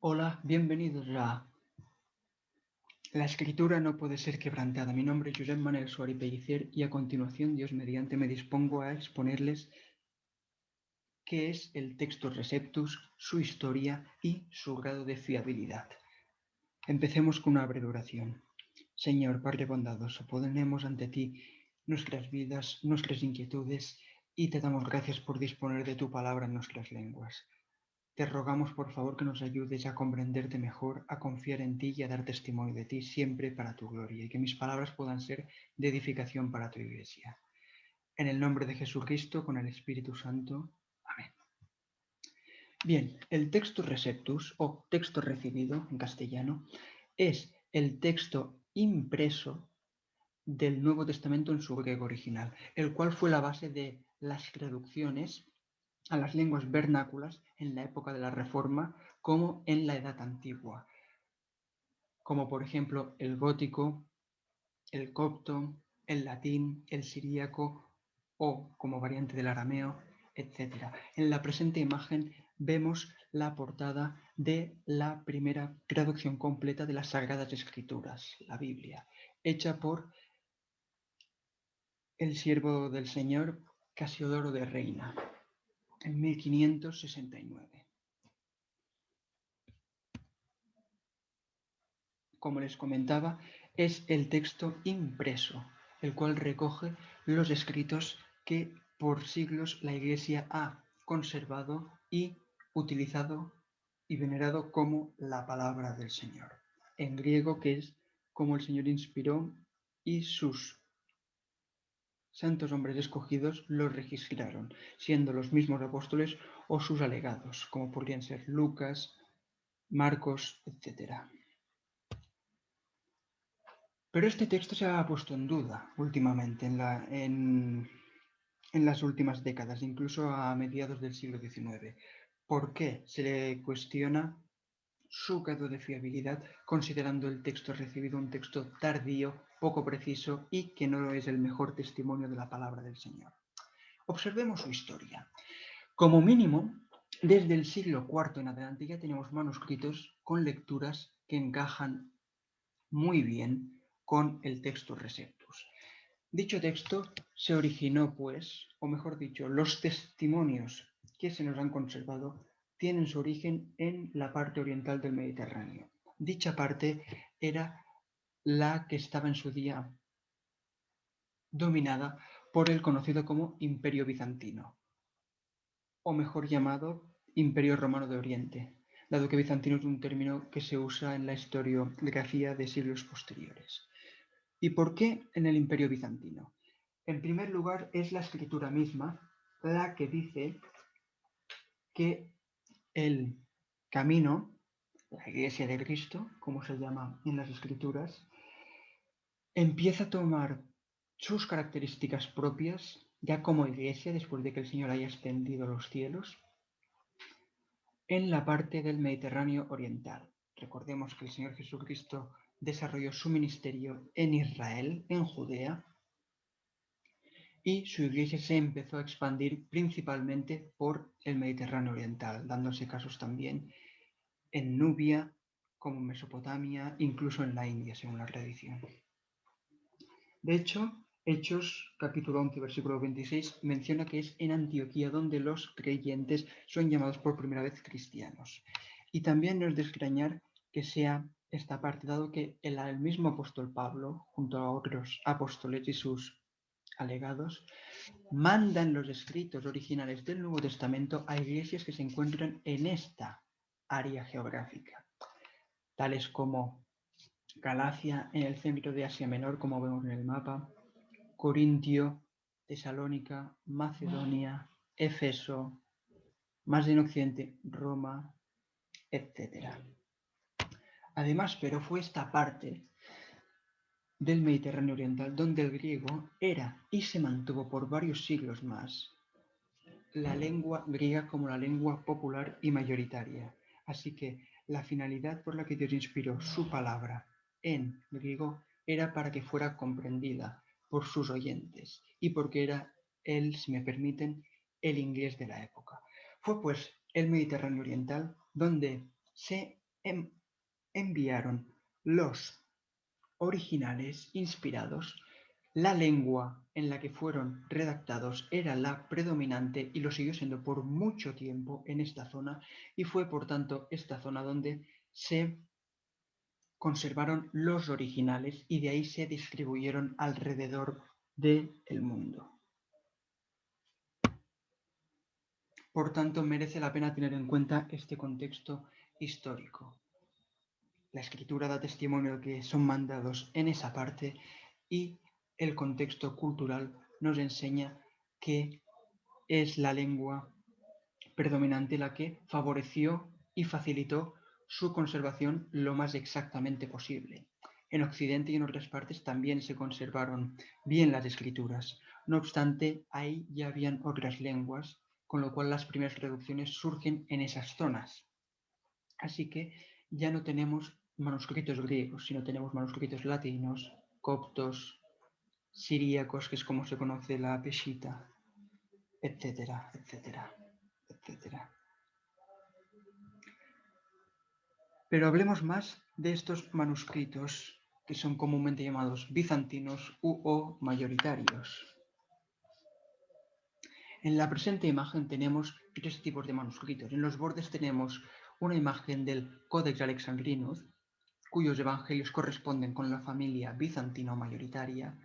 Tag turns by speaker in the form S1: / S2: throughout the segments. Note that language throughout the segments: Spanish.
S1: Hola, bienvenidos a La Escritura no puede ser quebrantada. Mi nombre es Josep Manel Suárez Pellicer y a continuación, Dios mediante, me dispongo a exponerles qué es el Textus Receptus, su historia y su grado de fiabilidad. Empecemos con una breve oración. Señor, Padre bondadoso, ponemos ante ti nuestras vidas, nuestras inquietudes y te damos gracias por disponer de tu palabra en nuestras lenguas. Te rogamos, por favor, que nos ayudes a comprenderte mejor, a confiar en ti y a dar testimonio de ti siempre para tu gloria, y que mis palabras puedan ser de edificación para tu iglesia. En el nombre de Jesucristo, con el Espíritu Santo. Amén. Bien, el textus receptus, o texto recibido en castellano, es el texto impreso del Nuevo Testamento en su griego original, el cual fue la base de las traducciones a las lenguas vernáculas en la época de la Reforma como en la Edad Antigua, como por ejemplo el gótico, el copto, el latín, el siríaco o como variante del arameo, etc. En la presente imagen vemos la portada de la primera traducción completa de las Sagradas Escrituras, la Biblia, hecha por el siervo del Señor Casiodoro de Reina en 1569. Como les comentaba, es el texto impreso, el cual recoge los escritos que por siglos la Iglesia ha conservado y utilizado y venerado como la palabra del Señor. En griego, que es como el Señor inspiró y sus santos hombres escogidos los registraron, siendo los mismos apóstoles o sus alegados, como podrían ser Lucas, Marcos, etc. Pero este texto se ha puesto en duda últimamente, en las últimas décadas, incluso a mediados del siglo XIX. ¿Por qué se le cuestiona su grado de fiabilidad, considerando el texto recibido un texto tardío, poco preciso y que no es el mejor testimonio de la palabra del Señor? Observemos su historia. Como mínimo, desde el siglo IV en adelante ya tenemos manuscritos con lecturas que encajan muy bien con el Textus Receptus. Dicho texto se originó, pues, o mejor dicho, los testimonios que se nos han conservado tienen su origen en la parte oriental del Mediterráneo. Dicha parte era la que estaba en su día dominada por el conocido como Imperio Bizantino, o mejor llamado Imperio Romano de Oriente, dado que bizantino es un término que se usa en la historiografía de siglos posteriores. ¿Y por qué en el Imperio Bizantino? En primer lugar, es la escritura misma la que dice que el camino, la Iglesia de Cristo, como se llama en las escrituras, empieza a tomar sus características propias ya como Iglesia, después de que el Señor haya extendido los cielos, en la parte del Mediterráneo oriental. Recordemos que el Señor Jesucristo desarrolló su ministerio en Israel, en Judea, y su iglesia se empezó a expandir principalmente por el Mediterráneo oriental, dándose casos también en Nubia, como Mesopotamia, incluso en la India, según la tradición. De hecho, Hechos capítulo 11, versículo 26 menciona que es en Antioquía donde los creyentes son llamados por primera vez cristianos. Y también no es de extrañar que sea esta parte, dado que el mismo apóstol Pablo, junto a otros apóstoles y sus alegados, mandan los escritos originales del Nuevo Testamento a iglesias que se encuentran en esta área geográfica, tales como Galacia, en el centro de Asia Menor, como vemos en el mapa, Corintio, Tesalónica, Macedonia, Éfeso, más en Occidente, Roma, etc. Además, pero fue esta parte del Mediterráneo oriental donde el griego era y se mantuvo por varios siglos más la lengua griega como la lengua popular y mayoritaria. Así que la finalidad por la que Dios inspiró su palabra en griego era para que fuera comprendida por sus oyentes y porque era él, si me permiten, el inglés de la época. Fue pues el Mediterráneo oriental donde se enviaron los originales inspirados. La lengua en la que fueron redactados era la predominante y lo siguió siendo por mucho tiempo en esta zona, y fue por tanto esta zona donde se conservaron los originales y de ahí se distribuyeron alrededor del mundo. Por tanto, merece la pena tener en cuenta este contexto histórico. La escritura da testimonio de que son mandados en esa parte, y el contexto cultural nos enseña que es la lengua predominante la que favoreció y facilitó su conservación lo más exactamente posible. En Occidente y en otras partes también se conservaron bien las escrituras. No obstante, ahí ya habían otras lenguas, con lo cual las primeras traducciones surgen en esas zonas. Así que ya no tenemos manuscritos griegos, sino tenemos manuscritos latinos, coptos, siríacos, que es como se conoce la Peshitta, etcétera, etcétera, etcétera. Pero hablemos más de estos manuscritos, que son comúnmente llamados bizantinos o mayoritarios. En la presente imagen tenemos tres tipos de manuscritos. En los bordes tenemos una imagen del Codex Alexandrinus, cuyos evangelios corresponden con la familia bizantina mayoritaria,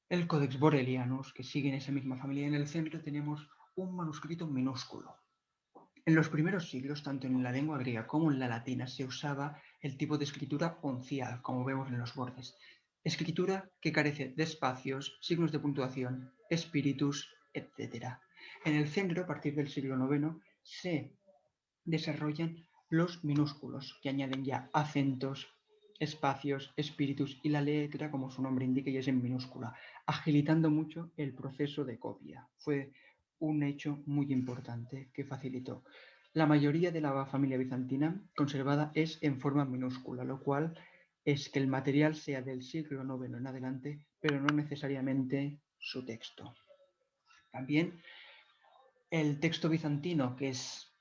S1: el Codex Borelianus, que sigue en esa misma familia, y en el centro tenemos un manuscrito minúsculo. En los primeros siglos, tanto en la lengua griega como en la latina, se usaba el tipo de escritura uncial, como vemos en los bordes. Escritura que carece de espacios, signos de puntuación, espíritus, etc. En el centro, a partir del siglo IX, se desarrollan los minúsculos, que añaden ya acentos, espacios, espíritus, y la letra, como su nombre indica, ya es en minúscula, agilitando mucho el proceso de copia. Fue un hecho muy importante que facilitó. La mayoría de la familia bizantina conservada es en forma minúscula, lo cual es que el material sea del siglo IX en adelante, pero no necesariamente su texto. También el texto bizantino, que es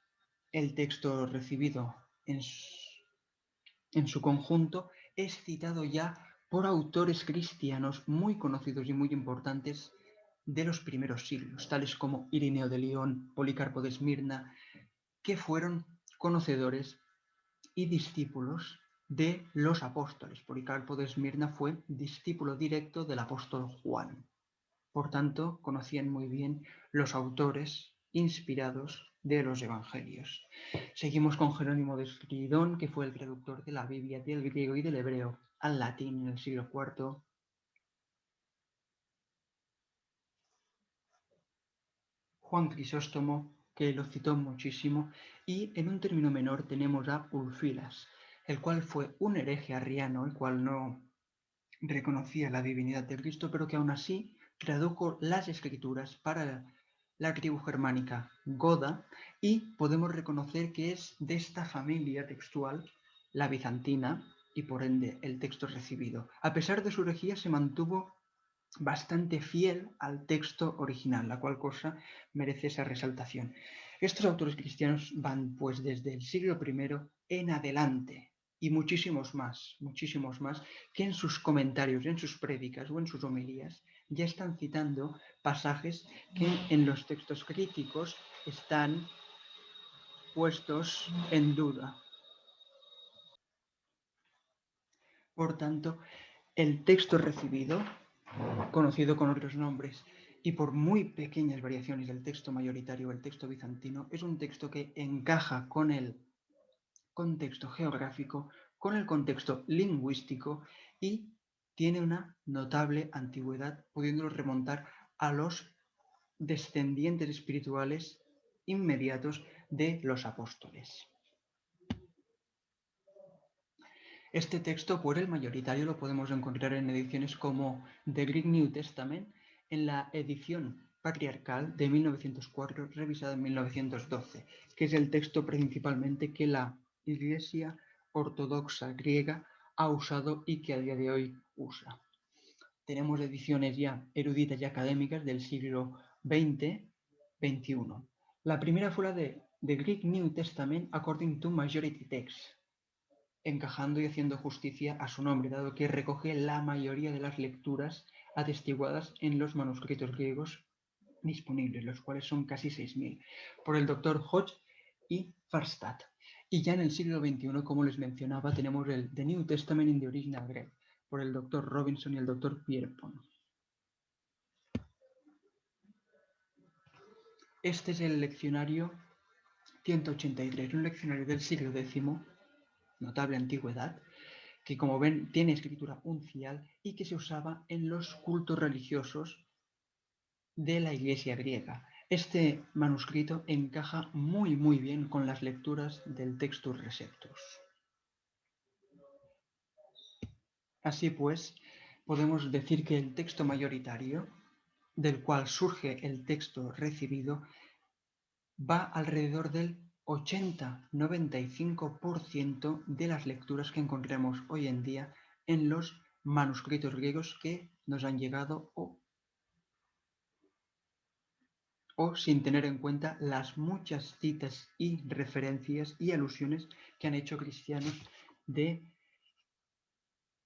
S1: el texto recibido en su conjunto, es citado ya por autores cristianos muy conocidos y muy importantes de los primeros siglos, tales como Irineo de León, Policarpo de Esmirna, que fueron conocedores y discípulos de los apóstoles. Policarpo de Esmirna fue discípulo directo del apóstol Juan. Por tanto, conocían muy bien los autores inspirados de los evangelios. Seguimos con Jerónimo de Estridón, que fue el traductor de la Biblia del griego y del hebreo al latín en el siglo IV. Juan Crisóstomo, que lo citó muchísimo, y en un término menor tenemos a Ulfilas, el cual fue un hereje arriano, el cual no reconocía la divinidad de Cristo, pero que aún así tradujo las escrituras para la tribu germánica goda, y podemos reconocer que es de esta familia textual, la bizantina, y por ende el texto recibido. A pesar de su herejía, se mantuvo bastante fiel al texto original, la cual cosa merece esa resaltación. Estos autores cristianos van pues desde el siglo I en adelante, y muchísimos más, que en sus comentarios, en sus prédicas o en sus homilías ya están citando pasajes que en los textos críticos están puestos en duda. Por tanto, el texto recibido, conocido con otros nombres y por muy pequeñas variaciones del texto mayoritario o el texto bizantino, es un texto que encaja con el contexto geográfico, con el contexto lingüístico, y tiene una notable antigüedad, pudiéndolo remontar a los descendientes espirituales inmediatos de los apóstoles. Este texto, por el mayoritario, lo podemos encontrar en ediciones como The Greek New Testament, en la edición patriarcal de 1904, revisada en 1912, que es el texto principalmente que la Iglesia ortodoxa griega ha usado y que a día de hoy usa. Tenemos ediciones ya eruditas y académicas del siglo XX-XXI. La primera fue la de The Greek New Testament According to Majority Text, encajando y haciendo justicia a su nombre, dado que recoge la mayoría de las lecturas atestiguadas en los manuscritos griegos disponibles, los cuales son casi 6.000, por el doctor Hodge y Farstad. Y ya en el siglo XXI, como les mencionaba, tenemos el The New Testament in the Original Greek, por el doctor Robinson y el doctor Pierpont. Este es el leccionario 183, un leccionario del siglo X, notable antigüedad, que como ven tiene escritura uncial y que se usaba en los cultos religiosos de la Iglesia griega. Este manuscrito encaja muy bien con las lecturas del Textus Receptus. Así pues, podemos decir que el texto mayoritario, del cual surge el texto recibido, va alrededor del 80-95% de las lecturas que encontremos hoy en día en los manuscritos griegos que nos han llegado o sin tener en cuenta las muchas citas y referencias y alusiones que han hecho cristianos de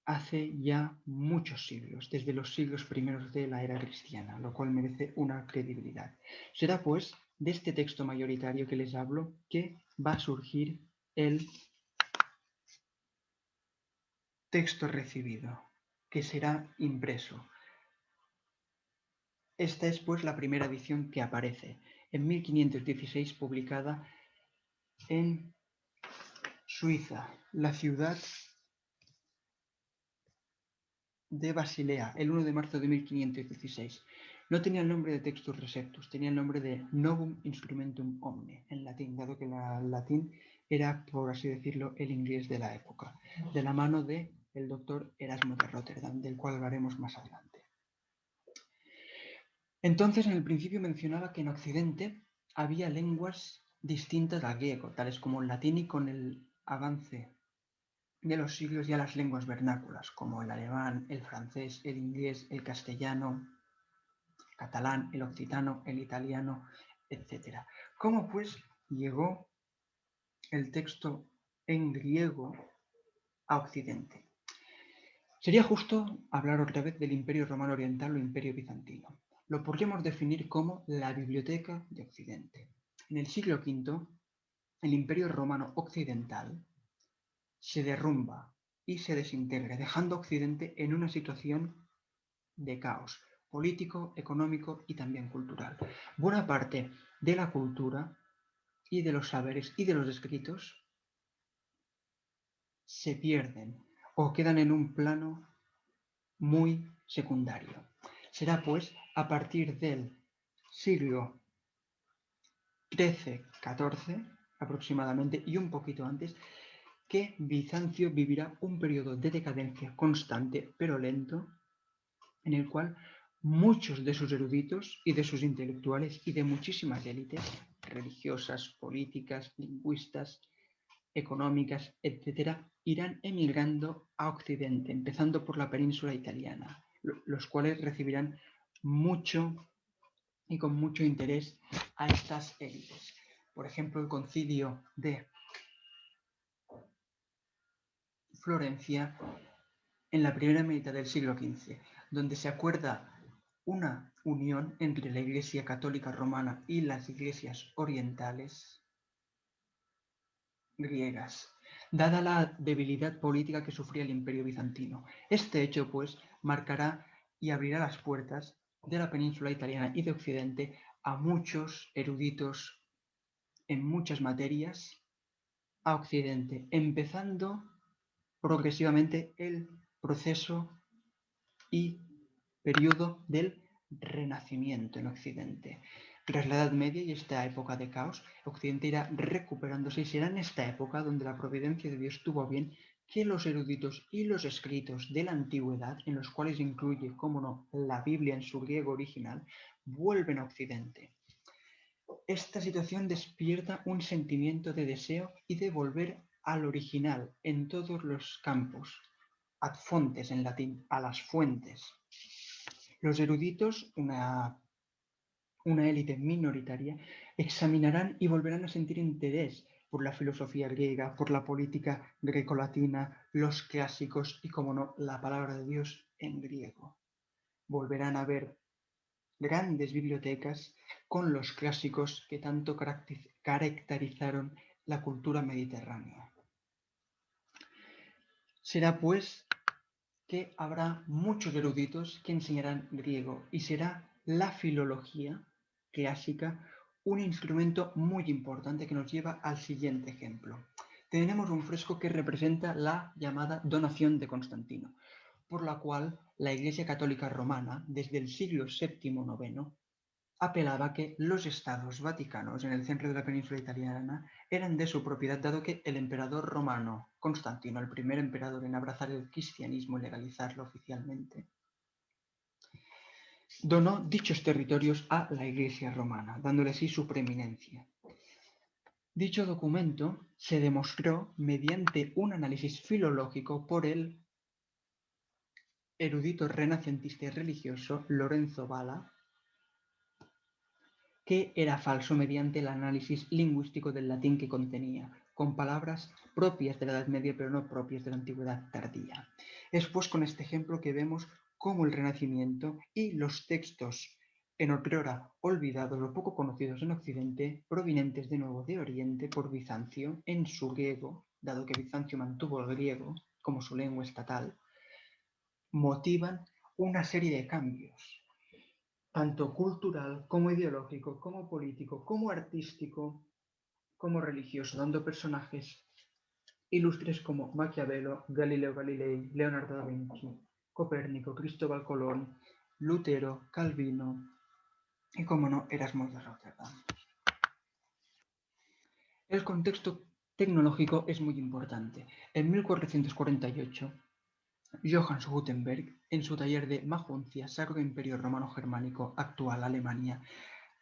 S1: hace ya muchos siglos, desde los siglos primeros de la era cristiana, lo cual merece una credibilidad. Será pues de este texto mayoritario que les hablo que va a surgir el texto recibido, que será impreso. Esta es pues la primera edición que aparece, en 1516, publicada en Suiza, la ciudad de Basilea, el 1 de marzo de 1516. No tenía el nombre de Textus Receptus, tenía el nombre de Novum Instrumentum Omne, en latín, dado que el latín era, por así decirlo, el inglés de la época, de la mano del doctor Erasmo de Rotterdam, del cual hablaremos más adelante. Entonces, en el principio mencionaba que en Occidente había lenguas distintas al griego, tales como el latín, y con el avance de los siglos ya las lenguas vernáculas, como el alemán, el francés, el inglés, el castellano, catalán, el occitano, el italiano, etc. ¿Cómo pues llegó el texto en griego a Occidente? Sería justo hablar otra vez del Imperio Romano Oriental o Imperio Bizantino. Lo podríamos definir como la biblioteca de Occidente. En el siglo V, el Imperio Romano Occidental se derrumba y se desintegra, dejando a Occidente en una situación de caos político, económico y también cultural. Buena parte de la cultura y de los saberes y de los escritos se pierden o quedan en un plano muy secundario. Será pues a partir del siglo XIII-XIV aproximadamente y un poquito antes que Bizancio vivirá un periodo de decadencia constante pero lento en el cual muchos de sus eruditos y de sus intelectuales y de muchísimas élites religiosas, políticas, lingüistas, económicas, etcétera, irán emigrando a Occidente, empezando por la península italiana, los cuales recibirán mucho y con mucho interés a estas élites. Por ejemplo, el concilio de Florencia en la primera mitad del siglo XV, donde se acuerda una unión entre la Iglesia Católica Romana y las iglesias orientales griegas, dada la debilidad política que sufría el Imperio Bizantino. Este hecho, pues, marcará y abrirá las puertas de la península italiana y de Occidente a muchos eruditos en muchas materias a Occidente, empezando progresivamente el proceso y periodo del Renacimiento en Occidente. Tras la Edad Media y esta época de caos, Occidente irá recuperándose y será en esta época donde la providencia de Dios tuvo bien que los eruditos y los escritos de la antigüedad, en los cuales incluye, cómo no, la Biblia en su griego original, vuelven a Occidente. Esta situación despierta un sentimiento de deseo y de volver al original en todos los campos, ad fontes en latín, a las fuentes. Los eruditos, una élite minoritaria, examinarán y volverán a sentir interés por la filosofía griega, por la política grecolatina, los clásicos y, como no, la palabra de Dios en griego. Volverán a ver grandes bibliotecas con los clásicos que tanto caracterizaron la cultura mediterránea. Será pues que habrá muchos eruditos que enseñarán griego y será la filología clásica un instrumento muy importante que nos lleva al siguiente ejemplo. Tenemos un fresco que representa la llamada donación de Constantino, por la cual la Iglesia Católica Romana, desde el siglo VII-IX, apelaba que los estados vaticanos en el centro de la península italiana eran de su propiedad, dado que el emperador romano Constantino, el primer emperador en abrazar el cristianismo y legalizarlo oficialmente, donó dichos territorios a la Iglesia romana, dándole así su preeminencia. Dicho documento se demostró mediante un análisis filológico por el erudito renacentista y religioso Lorenzo Valla, que era falso mediante el análisis lingüístico del latín que contenía, con palabras propias de la Edad Media pero no propias de la Antigüedad tardía. Es pues con este ejemplo que vemos cómo el Renacimiento y los textos en otrora olvidados o poco conocidos en Occidente, provenientes de nuevo de Oriente por Bizancio, en su griego, dado que Bizancio mantuvo el griego como su lengua estatal, motivan una serie de cambios tanto cultural como ideológico, como político, como artístico, como religioso, dando personajes ilustres como Maquiavelo, Galileo Galilei, Leonardo da Vinci, Copérnico, Cristóbal Colón, Lutero, Calvino y, como no, Erasmo de Rotterdam. El contexto tecnológico es muy importante. En 1448, Johannes Gutenberg, en su taller de Maguncia, Sacro Imperio Romano Germánico, actual Alemania,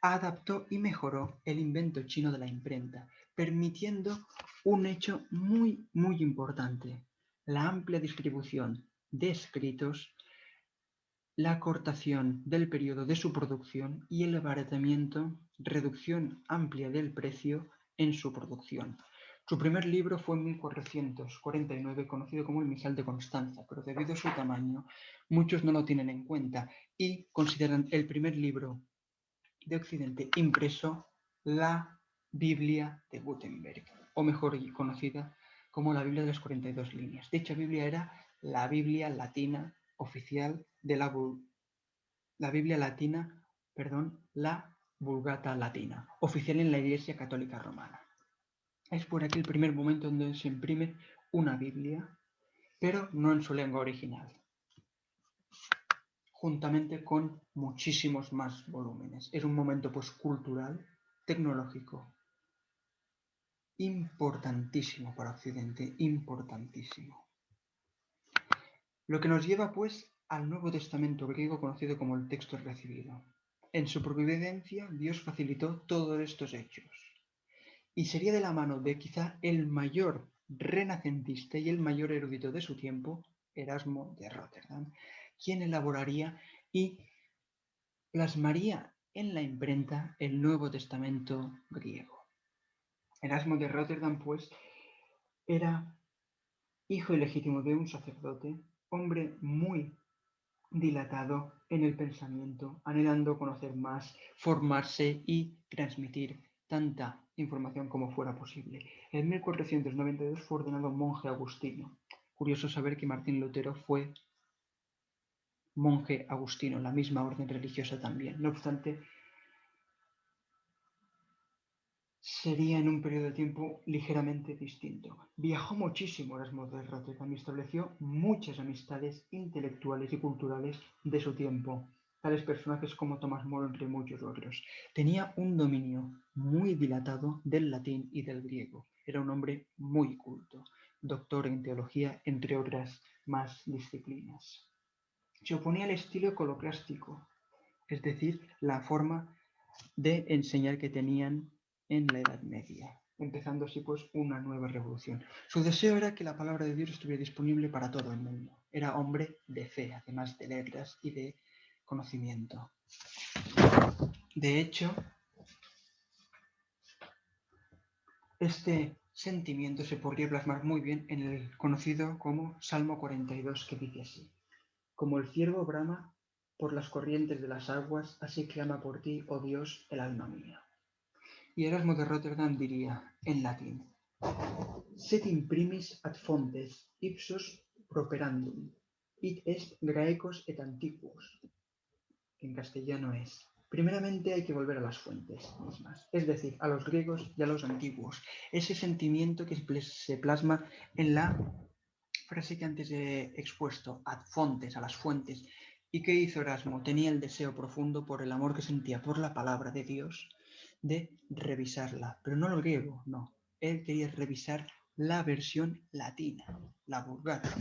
S1: adaptó y mejoró el invento chino de la imprenta, permitiendo un hecho muy importante: la amplia distribución de escritos, la acortación del periodo de su producción y el abaratamiento, reducción amplia del precio en su producción. Su primer libro fue en 1449, conocido como el Misal de Constanza, pero debido a su tamaño, muchos no lo tienen en cuenta y consideran el primer libro de Occidente impreso la Biblia de Gutenberg, o mejor conocida como la Biblia de las 42 líneas. Dicha Biblia era la Biblia latina oficial de la Biblia latina, la Vulgata latina, oficial en la Iglesia Católica Romana. Es por aquí el primer momento donde se imprime una Biblia, pero no en su lengua original, juntamente con muchísimos más volúmenes. Es un momento pues cultural, tecnológico, importantísimo para Occidente, importantísimo. Lo que nos lleva pues al Nuevo Testamento griego, conocido como el texto recibido. En su providencia, Dios facilitó todos estos hechos. Y sería de la mano de quizá el mayor renacentista y el mayor erudito de su tiempo, Erasmo de Rotterdam, quien elaboraría y plasmaría en la imprenta el Nuevo Testamento griego. Erasmo de Rotterdam, pues, era hijo ilegítimo de un sacerdote, hombre muy dilatado en el pensamiento, anhelando conocer más, formarse y transmitir tanta información como fuera posible. En 1492 fue ordenado monje agustino. Curioso saber que Martín Lutero fue monje agustino, la misma orden religiosa también. No obstante, sería en un periodo de tiempo ligeramente distinto. Viajó muchísimo Erasmo de Rotterdam y estableció muchas amistades intelectuales y culturales de su tiempo, tales personajes como Tomás Moro, entre muchos otros. Tenía un dominio muy dilatado del latín y del griego. Era un hombre muy culto, doctor en teología, entre otras más disciplinas. Se oponía al estilo iconoclástico, es decir, la forma de enseñar que tenían en la Edad Media, empezando así pues una nueva revolución. Su deseo era que la palabra de Dios estuviera disponible para todo el mundo. Era hombre de fe, además de letras y de conocimiento. De hecho, Este sentimiento se podría plasmar muy bien en el conocido como Salmo 42, que dice así: como el ciervo brama por las corrientes de las aguas, así clama por ti, oh Dios, el alma mía. Y Erasmo de Rotterdam diría, en latín: Sed imprimis ad fontes ipsos properandum, id est Graecos et antiquos, que en castellano es: primeramente hay que volver a las fuentes mismas, es decir, a los griegos y a los antiguos. Ese sentimiento que se plasma en la frase que antes he expuesto, ad fontes, a las fuentes. ¿Y qué hizo Erasmo? Tenía el deseo profundo por el amor que sentía por la palabra de Dios de revisarla, pero no el griego, no. Él quería revisar la versión latina, la vulgata,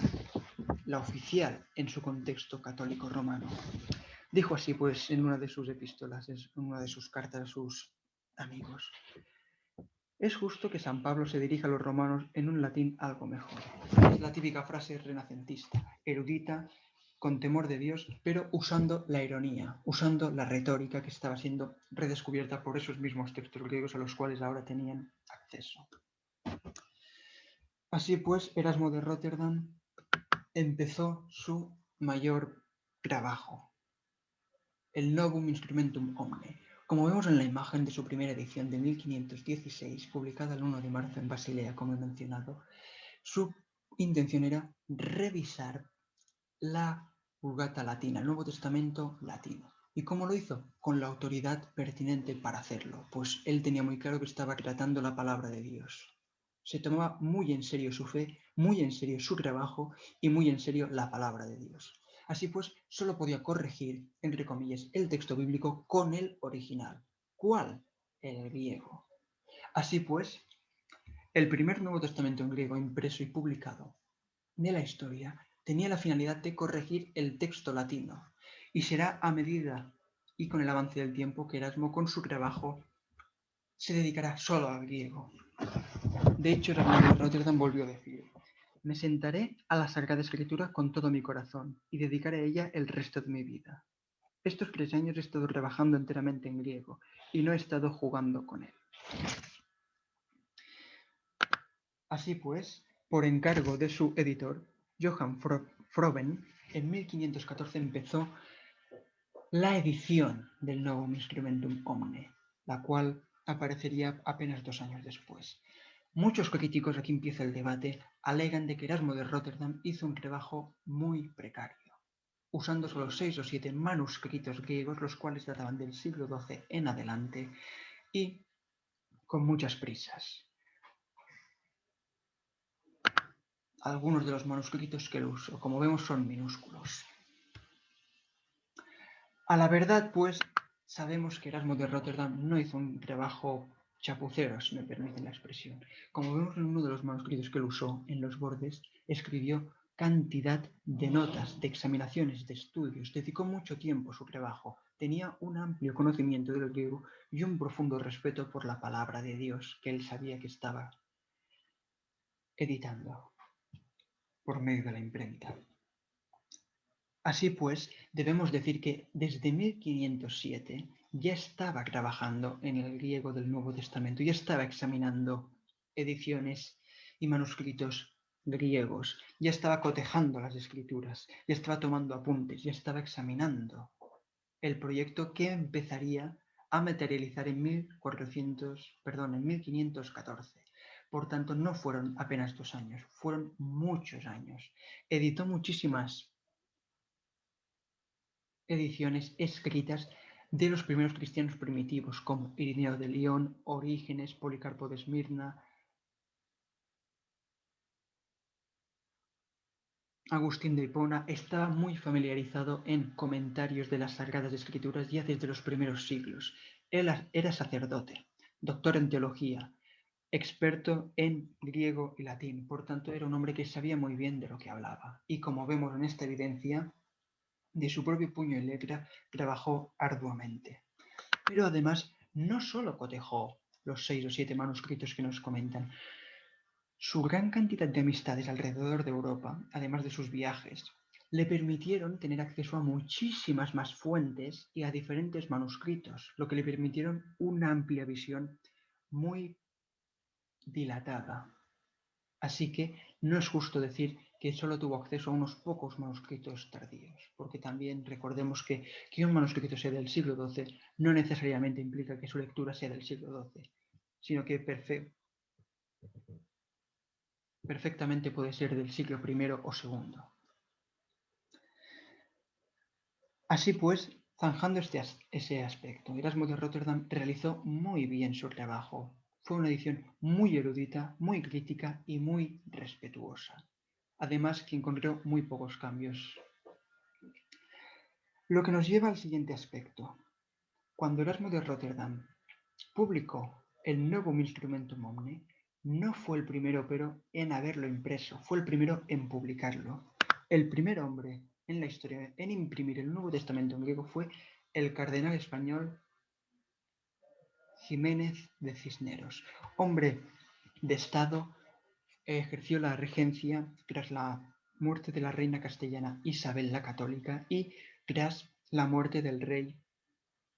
S1: la oficial en su contexto católico romano. Dijo así, pues, en una de sus epístolas, en una de sus cartas a sus amigos: es justo que San Pablo se dirija a los romanos en un latín algo mejor. Es la típica frase renacentista, erudita, con temor de Dios, pero usando la ironía, usando la retórica que estaba siendo redescubierta por esos mismos textos griegos a los cuales ahora tenían acceso. Así pues, Erasmo de Rotterdam empezó su mayor trabajo, el Novum Instrumentum Omne. Como vemos en la imagen de su primera edición de 1516, publicada el 1 de marzo en Basilea, como he mencionado, su intención era revisar la Vulgata latina, el Nuevo Testamento latino. ¿Y cómo lo hizo? Con la autoridad pertinente para hacerlo, pues él tenía muy claro que estaba tratando la palabra de Dios. Se tomaba muy en serio su fe, muy en serio su trabajo y muy en serio la palabra de Dios. Así pues, solo podía corregir, entre comillas, el texto bíblico con el original. ¿Cuál? El griego. Así pues, el primer Nuevo Testamento en griego impreso y publicado de la historia tenía la finalidad de corregir el texto latino, y será a medida y con el avance del tiempo que Erasmo con su trabajo se dedicará solo al griego. De hecho, Erasmo de Rotterdam volvió a decir: me sentaré a la Sagrada Escritura con todo mi corazón y dedicaré a ella el resto de mi vida. Estos 3 años he estado trabajando enteramente en griego y no he estado jugando con él. Así pues, por encargo de su editor, Johann Froben, en 1514 empezó la edición del Novum Instrumentum Omne, la cual aparecería apenas 2 años después. Muchos críticos, aquí empieza el debate, alegan de que Erasmo de Rotterdam hizo un trabajo muy precario, usando solo 6 o 7 manuscritos griegos, los cuales databan del siglo XII en adelante, y con muchas prisas. Algunos de los manuscritos que él usó, como vemos, son minúsculos. A la verdad, pues, sabemos que Erasmo de Rotterdam no hizo un trabajo chapucero, si me permiten la expresión. Como vemos en uno de los manuscritos que él usó, en los bordes, escribió cantidad de notas, de examinaciones, de estudios, dedicó mucho tiempo a su trabajo, tenía un amplio conocimiento del griego y un profundo respeto por la palabra de Dios que él sabía que estaba editando por medio de la imprenta. Así pues, debemos decir que desde 1507 ya estaba trabajando en el griego del Nuevo Testamento, ya estaba examinando ediciones y manuscritos griegos, ya estaba cotejando las escrituras, ya estaba tomando apuntes, ya estaba examinando el proyecto que empezaría a materializar en 1514. Por tanto, no fueron apenas 2 años, fueron muchos años. Editó muchísimas ediciones escritas de los primeros cristianos primitivos, como Irineo de León, Orígenes, Policarpo de Esmirna, Agustín de Hipona. Estaba muy familiarizado en comentarios de las Sagradas Escrituras ya desde los primeros siglos. Él era sacerdote, doctor en teología, experto en griego y latín, por tanto era un hombre que sabía muy bien de lo que hablaba. Y como vemos en esta evidencia, de su propio puño y letra trabajó arduamente. Pero además, no solo cotejó los 6 o 7 manuscritos que nos comentan. Su gran cantidad de amistades alrededor de Europa, además de sus viajes, le permitieron tener acceso a muchísimas más fuentes y a diferentes manuscritos, lo que le permitieron una amplia visión muy dilatada. Así que no es justo decir que solo tuvo acceso a unos pocos manuscritos tardíos, porque también recordemos que un manuscrito sea del siglo XII no necesariamente implica que su lectura sea del siglo XII, sino que perfectamente puede ser del siglo I o II. Así pues, zanjando ese aspecto, Erasmo de Róterdam realizó muy bien su trabajo. Fue una edición muy erudita, muy crítica y muy respetuosa. Además, que encontró muy pocos cambios. Lo que nos lleva al siguiente aspecto. Cuando Erasmo de Róterdam publicó el Novum Instrumentum Omne, no fue el primero, pero en haberlo impreso, fue el primero en publicarlo. El primer hombre en la historia en imprimir el Nuevo Testamento en griego fue el cardenal español Jiménez de Cisneros, hombre de Estado, ejerció la regencia tras la muerte de la reina castellana Isabel la Católica y tras la muerte del rey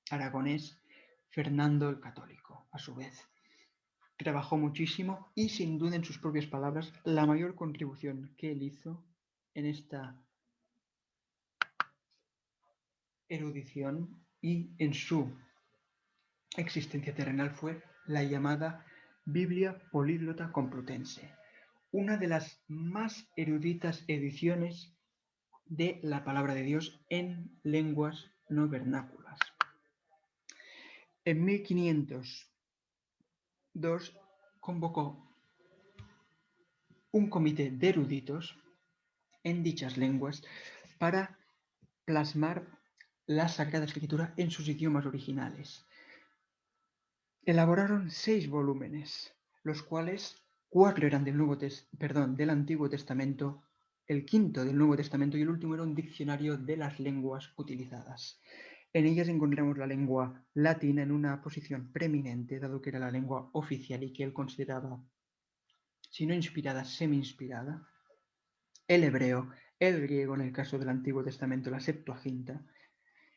S1: aragonés Fernando el Católico, a su vez. Trabajó muchísimo y sin duda en sus propias palabras la mayor contribución que él hizo en esta erudición y en su existencia terrenal fue la llamada Biblia Políglota Complutense, una de las más eruditas ediciones de la palabra de Dios en lenguas no vernáculas. En 1502 convocó un comité de eruditos en dichas lenguas para plasmar la Sagrada Escritura en sus idiomas originales. Elaboraron 6 volúmenes, los cuales 4 eran del Antiguo Testamento, el quinto del Nuevo Testamento y el último era un diccionario de las lenguas utilizadas. En ellas encontramos la lengua latina en una posición preeminente, dado que era la lengua oficial y que él consideraba, si no inspirada, semi-inspirada. El hebreo, el griego en el caso del Antiguo Testamento, la Septuaginta,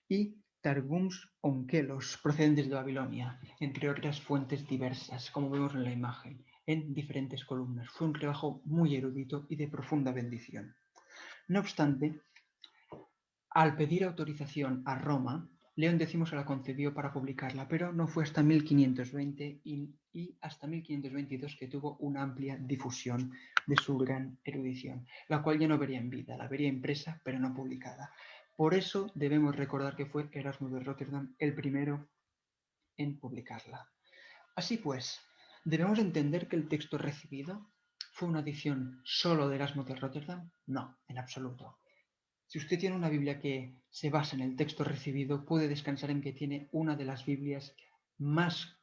S1: y Targums Onkelos, procedentes de Babilonia, entre otras fuentes diversas, como vemos en la imagen, en diferentes columnas. Fue un trabajo muy erudito y de profunda bendición. No obstante, al pedir autorización a Roma, León X se la concedió para publicarla, pero no fue hasta 1520 y hasta 1522 que tuvo una amplia difusión de su gran erudición, la cual ya no vería en vida, la vería impresa, pero no publicada. Por eso debemos recordar que fue Erasmo de Róterdam el primero en publicarla. Así pues, ¿debemos entender que el texto recibido fue una edición solo de Erasmo de Róterdam? No, en absoluto. Si usted tiene una Biblia que se basa en el texto recibido, puede descansar en que tiene una de las Biblias más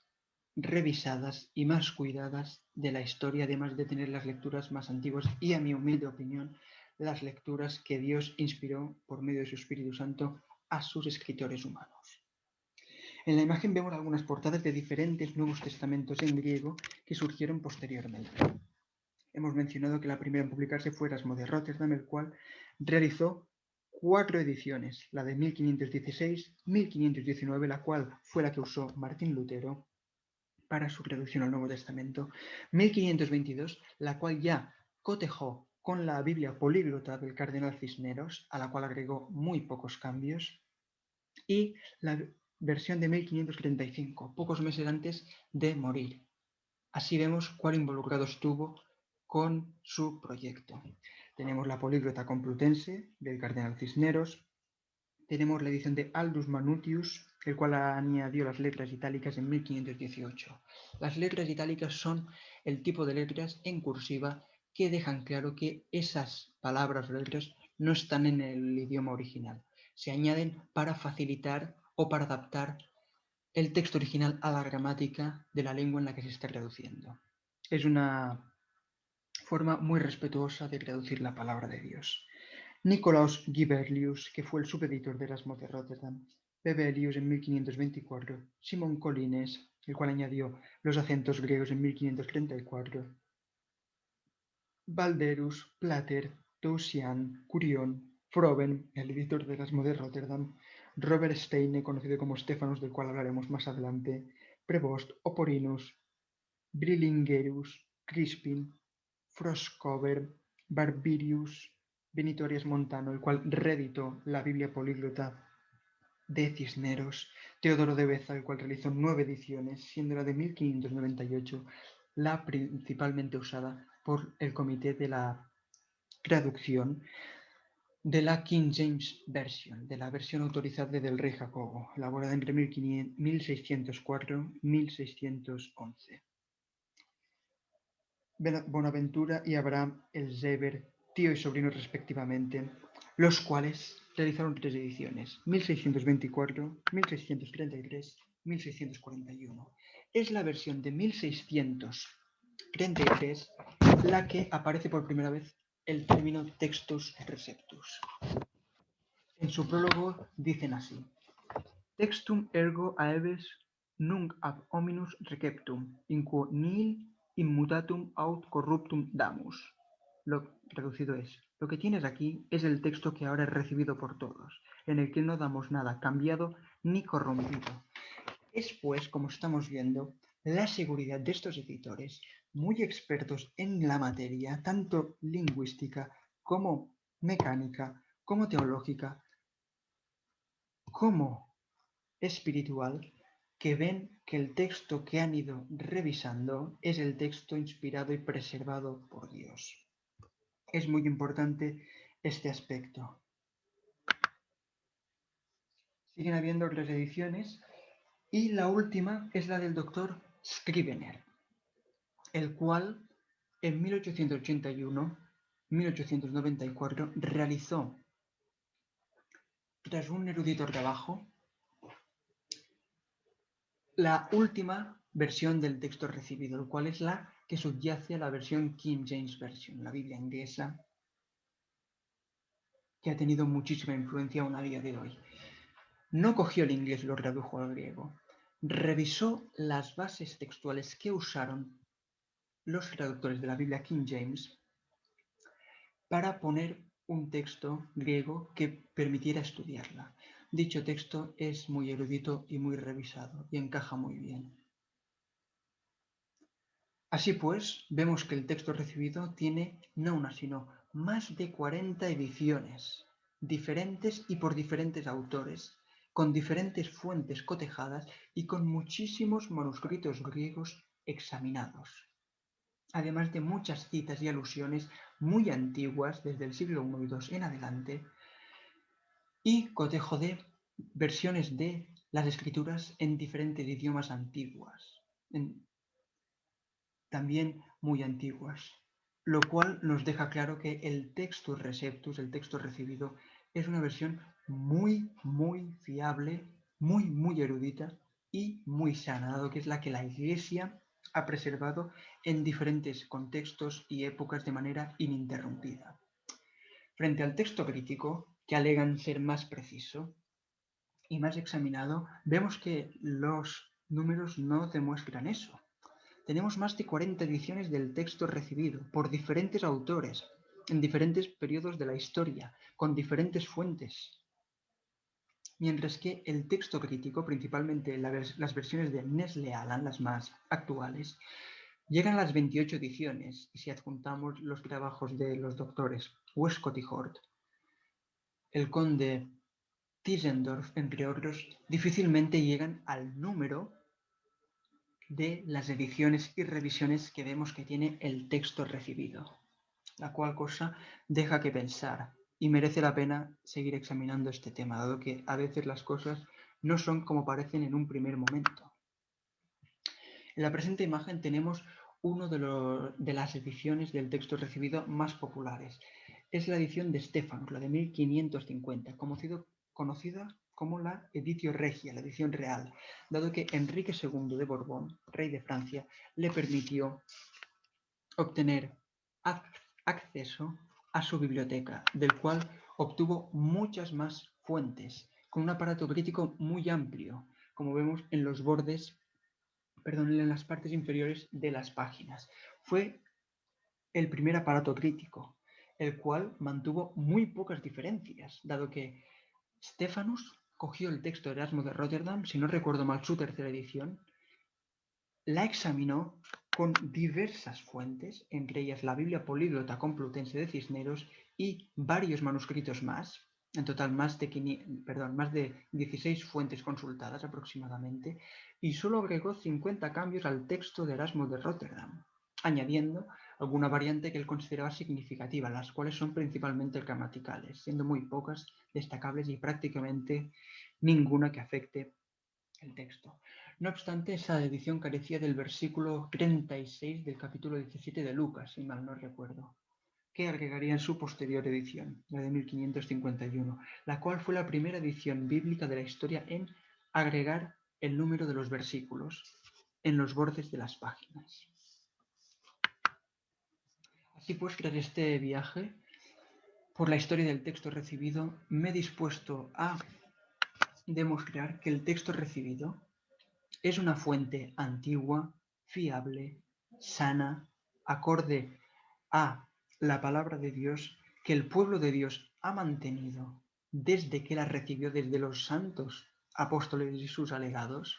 S1: revisadas y más cuidadas de la historia, además de tener las lecturas más antiguas y, a mi humilde opinión, las lecturas que Dios inspiró por medio de su Espíritu Santo a sus escritores humanos. En la imagen vemos algunas portadas de diferentes Nuevos Testamentos en griego que surgieron posteriormente. Hemos mencionado que la primera en publicarse fue Erasmo de Róterdam, el cual realizó 4 ediciones, la de 1516, 1519, la cual fue la que usó Martín Lutero para su traducción al Nuevo Testamento, 1522, la cual ya cotejó con la Biblia políglota del cardenal Cisneros, a la cual agregó muy pocos cambios, y la versión de 1535, pocos meses antes de morir. Así vemos cuál involucrado estuvo con su proyecto. Tenemos la políglota complutense del cardenal Cisneros, tenemos la edición de Aldus Manutius, el cual añadió las letras itálicas en 1518. Las letras itálicas son el tipo de letras en cursiva que dejan claro que esas palabras o letras no están en el idioma original. Se añaden para facilitar o para adaptar el texto original a la gramática de la lengua en la que se está traduciendo. Es una forma muy respetuosa de traducir la palabra de Dios. Nicolaus Gibelius, que fue el subeditor de Erasmo de Rotterdam, Bebelius en 1524, Simón Colines, el cual añadió los acentos griegos en 1534, Balderus, Plater, Tousian, Curión, Froben, el editor de Erasmo de Rotterdam, Robert Steine, conocido como Stephanus, del cual hablaremos más adelante, Prevost, Oporinus, Brillingerus, Crispin, Frostcover, Barbirius, Benito Arias Montano, el cual reeditó la Biblia políglota de Cisneros, Teodoro de Beza, el cual realizó 9 ediciones, siendo la de 1598 la principalmente usada por el Comité de la Traducción de la King James Version, de la versión autorizada del rey Jacobo, elaborada entre 1604 y 1611. Bonaventura y Abraham Elzever, tío y sobrino respectivamente, los cuales realizaron 3 ediciones, 1624, 1633, 1641. Es la versión de 1633 la que aparece por primera vez el término Textus Receptus. En su prólogo dicen así: Textum ergo aeves nunc ab hominus receptum, in quo nihil immutatum aut corruptum damus. Lo traducido es: lo que tienes aquí es el texto que ahora es recibido por todos, en el que no damos nada cambiado ni corrompido. Es pues, como estamos viendo, la seguridad de estos editores, muy expertos en la materia, tanto lingüística como mecánica, como teológica, como espiritual, que ven que el texto que han ido revisando es el texto inspirado y preservado por Dios. Es muy importante este aspecto. Siguen habiendo otras ediciones y la última es la del doctor Scrivener, el cual en 1881-1894 realizó, tras un erudito trabajo, la última versión del texto recibido, el cual es la que subyace a la versión King James Version, la Biblia inglesa, que ha tenido muchísima influencia aún a día de hoy. No cogió el inglés y lo tradujo al griego. Revisó las bases textuales que usaron los traductores de la Biblia King James para poner un texto griego que permitiera estudiarla. Dicho texto es muy erudito y muy revisado y encaja muy bien. Así pues, vemos que el texto recibido tiene no una, sino más de 40 ediciones, diferentes y por diferentes autores, con diferentes fuentes cotejadas y con muchísimos manuscritos griegos examinados, además de muchas citas y alusiones muy antiguas, desde el siglo I y II en adelante, y cotejo de versiones de las escrituras en diferentes idiomas antiguas, también muy antiguas, lo cual nos deja claro que el Textus Receptus, el texto recibido, es una versión muy, muy fiable, muy, muy erudita y muy sana, dado que es la que la Iglesia ha preservado en diferentes contextos y épocas de manera ininterrumpida. Frente al texto crítico, que alegan ser más preciso y más examinado, vemos que los números no demuestran eso. Tenemos más de 40 ediciones del texto recibido por diferentes autores, en diferentes periodos de la historia, con diferentes fuentes. Mientras que el texto crítico, principalmente las versiones de Nestle Aland, las más actuales, llegan a las 28 ediciones, y si adjuntamos los trabajos de los doctores Westcott y Hort, el conde Tischendorf, entre otros, difícilmente llegan al número de las ediciones y revisiones que vemos que tiene el texto recibido, la cual cosa deja que pensar y merece la pena seguir examinando este tema, dado que a veces las cosas no son como parecen en un primer momento. En la presente imagen tenemos una de las ediciones del texto recibido más populares. Es la edición de Stéphanos, la de 1550, conocida como la Editio Regia, la edición real, dado que Enrique II de Borbón, rey de Francia, le permitió obtener acceso a su biblioteca, del cual obtuvo muchas más fuentes, con un aparato crítico muy amplio, como vemos en los bordes, en las partes inferiores de las páginas. Fue el primer aparato crítico, el cual mantuvo muy pocas diferencias, dado que Stéphanos cogió el texto de Erasmo de Rotterdam, si no recuerdo mal su tercera edición, la examinó con diversas fuentes, entre ellas la Biblia Políglota Complutense de Cisneros y varios manuscritos más, en total más de 16 fuentes consultadas aproximadamente, y solo agregó 50 cambios al texto de Erasmo de Róterdam, añadiendo alguna variante que él consideraba significativa, las cuales son principalmente gramaticales, siendo muy pocas destacables y prácticamente ninguna que afecte el texto. No obstante, esa edición carecía del versículo 36 del capítulo 17 de Lucas, si mal no recuerdo, que agregaría en su posterior edición, la de 1551, la cual fue la primera edición bíblica de la historia en agregar el número de los versículos en los bordes de las páginas. Así pues, tras este viaje por la historia del texto recibido, me he dispuesto a demostrar que el texto recibido es una fuente antigua, fiable, sana, acorde a la palabra de Dios, que el pueblo de Dios ha mantenido desde que la recibió desde los santos apóstoles y sus alegados,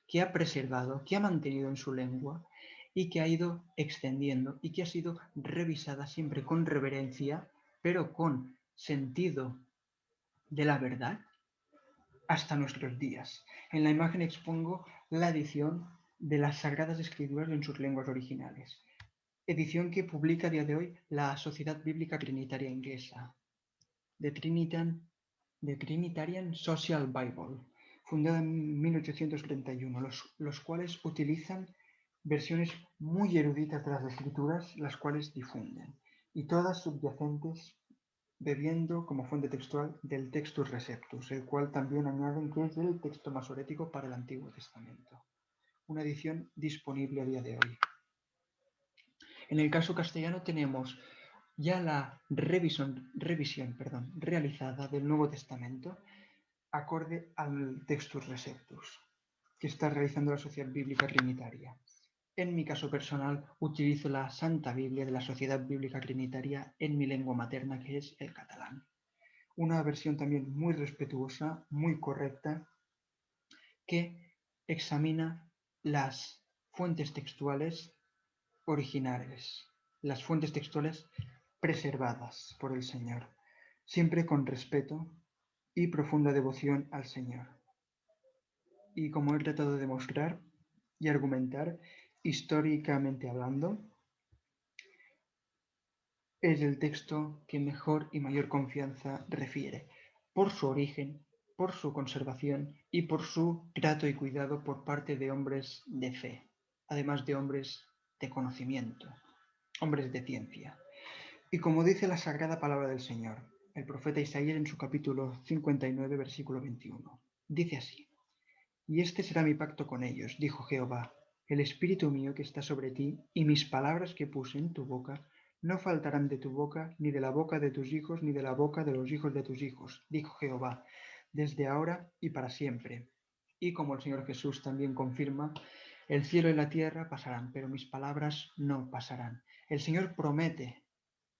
S1: que ha preservado, que ha mantenido en su lengua y que ha ido extendiendo y que ha sido revisada siempre con reverencia, pero con sentido de la verdad hasta nuestros días. En la imagen expongo la edición de las Sagradas Escrituras en sus lenguas originales, edición que publica a día de hoy la Sociedad Bíblica Trinitaria Inglesa, The Trinitarian Social Bible, fundada en 1831, los cuales utilizan versiones muy eruditas de las Escrituras, las cuales difunden, y todas subyacentes bebiendo como fuente textual del Textus Receptus, el cual también añaden que es el texto masorético para el Antiguo Testamento. Una edición disponible a día de hoy. En el caso castellano tenemos ya la revisión realizada del Nuevo Testamento acorde al Textus Receptus que está realizando la Sociedad Bíblica Trinitaria. En mi caso personal utilizo la Santa Biblia de la Sociedad Bíblica Trinitaria en mi lengua materna, que es el catalán. Una versión también muy respetuosa, muy correcta, que examina las fuentes textuales originales, las fuentes textuales preservadas por el Señor, siempre con respeto y profunda devoción al Señor. Y como he tratado de demostrar y argumentar, históricamente hablando, es el texto que mejor y mayor confianza refiere, por su origen, por su conservación y por su trato y cuidado por parte de hombres de fe, además de hombres de conocimiento, hombres de ciencia. Y como dice la sagrada palabra del Señor, el profeta Isaías en su capítulo 59, versículo 21, dice así: Y este será mi pacto con ellos, dijo Jehová, el espíritu mío que está sobre ti, y mis palabras que puse en tu boca, no faltarán de tu boca, ni de la boca de tus hijos, ni de la boca de los hijos de tus hijos, dijo Jehová, desde ahora y para siempre. Y como el Señor Jesús también confirma, el cielo y la tierra pasarán, pero mis palabras no pasarán. El Señor promete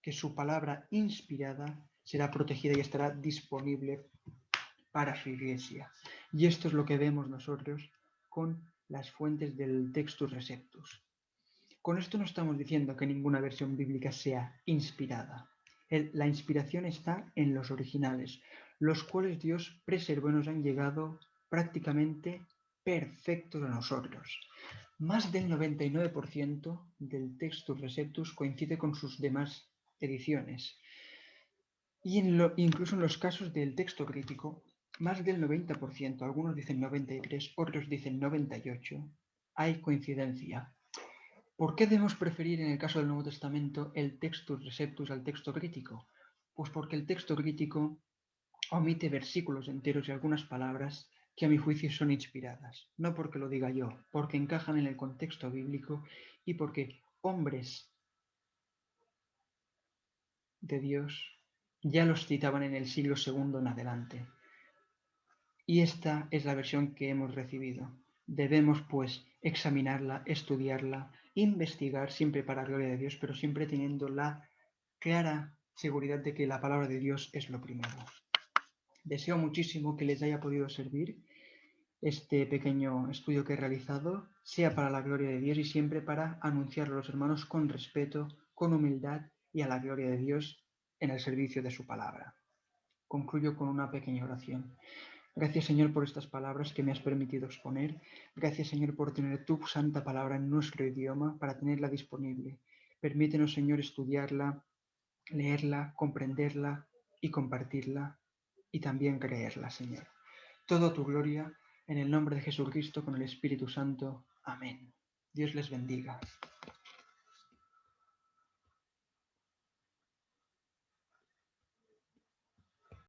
S1: que su palabra inspirada será protegida y estará disponible para su iglesia. Y esto es lo que vemos nosotros con las fuentes del Textus Receptus. Con esto no estamos diciendo que ninguna versión bíblica sea inspirada. La inspiración está en los originales, los cuales Dios preservó y nos han llegado prácticamente perfectos a nosotros. Más del 99% del Textus Receptus coincide con sus demás ediciones. Y incluso en los casos del texto crítico, más del 90%, algunos dicen 93, otros dicen 98, hay coincidencia. ¿Por qué debemos preferir en el caso del Nuevo Testamento el Textus Receptus al texto crítico? Pues porque el texto crítico omite versículos enteros y algunas palabras que a mi juicio son inspiradas, no porque lo diga yo, porque encajan en el contexto bíblico y porque hombres de Dios ya los citaban en el siglo II en adelante. Y esta es la versión que hemos recibido. Debemos, pues, examinarla, estudiarla, investigar, siempre para la gloria de Dios, pero siempre teniendo la clara seguridad de que la palabra de Dios es lo primero. Deseo muchísimo que les haya podido servir este pequeño estudio que he realizado. sea para la gloria de Dios y siempre para anunciarlo a los hermanos con respeto, con humildad y a la gloria de Dios en el servicio de su palabra. Concluyo con una pequeña oración. Gracias, Señor, por estas palabras que me has permitido exponer. Gracias, Señor, por tener tu santa palabra en nuestro idioma para tenerla disponible. Permítenos, Señor, estudiarla, leerla, comprenderla y compartirla y también creerla, Señor. Todo tu gloria en el nombre de Jesucristo con el Espíritu Santo. Amén. Dios les bendiga.